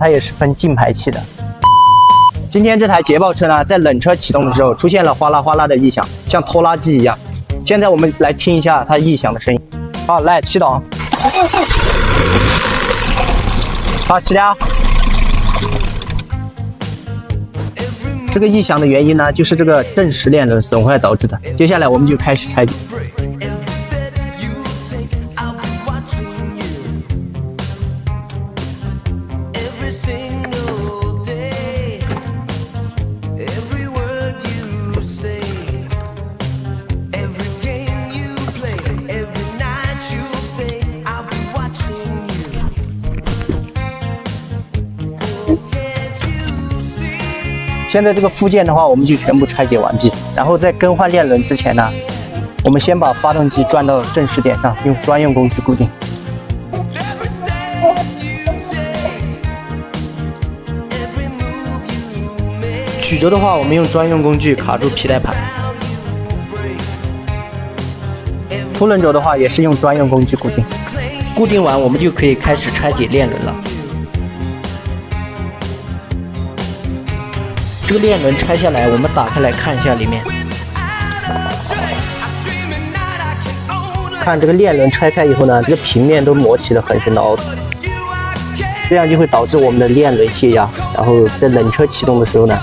它也是分进排气的。今天这台捷豹车呢，在冷车启动的时候出现了哗啦哗啦的异响，像拖拉机一样。现在我们来听一下它异响的声音。好，来启动。好，起掉。这个异响的原因呢，就是这个正时链轮损坏导致的。接下来我们就开始拆解。现在这个附件的话，我们就全部拆解完毕。然后在更换链轮之前呢，我们先把发动机转到正时点上，用专用工具固定。曲轴的话，我们用专用工具卡住皮带盘。凸轮轴的话，也是用专用工具固定。固定完，我们就可以开始拆解链轮了。这个链轮拆下来，我们打开来看一下里面。看这个链轮拆开以后呢，这个平面都磨起了很深的凹凸，这样就会导致我们的链轮泄压，然后在冷车启动的时候呢，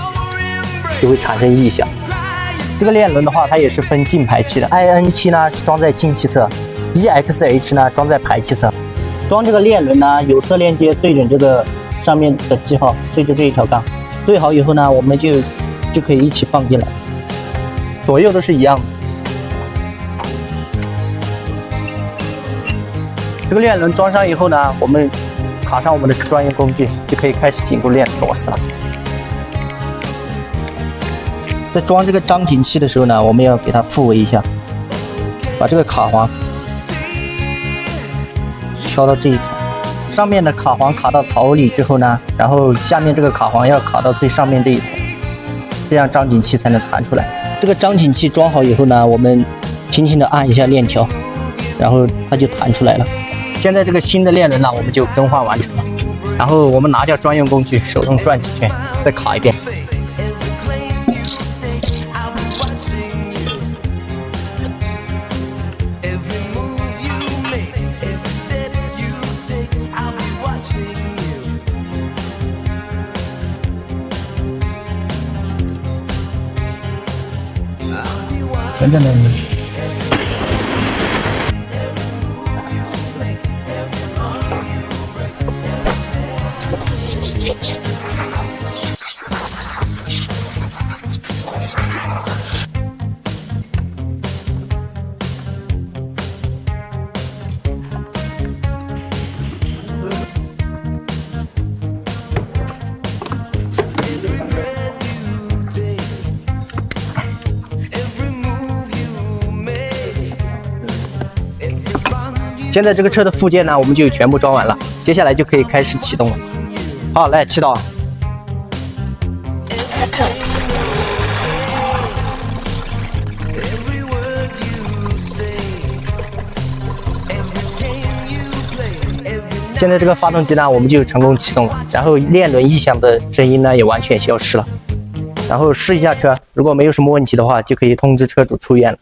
就会产生异响。这个链轮的话，它也是分进排气的 ，IN7 呢是装在进气侧 ，EXH 呢装在排气侧。装这个链轮呢，有色链接对准这个上面的记号，对着这一条杠。对好以后呢，我们就可以一起放进来，左右都是一样的。这个链轮装上以后呢，我们卡上我们的专业工具，就可以开始紧固链螺丝了。在装这个张紧器的时候呢，我们要给它复位一下，把这个卡簧挑到这一层。上面的卡簧卡到槽里之后呢，然后下面这个卡簧要卡到最上面这一层，这样张紧器才能弹出来。这个张紧器装好以后呢，我们轻轻的按一下链条，然后它就弹出来了。现在这个新的链轮呢，我们就更换完成了。然后我们拿掉专用工具，手动转几圈，再卡一遍。真的呢。现在这个车的附件呢，我们就全部装完了，接下来就可以开始启动了。好，来启动。现在这个发动机呢，我们就成功启动了，然后链轮异响的声音呢也完全消失了。然后试一下车，如果没有什么问题的话，就可以通知车主出院了。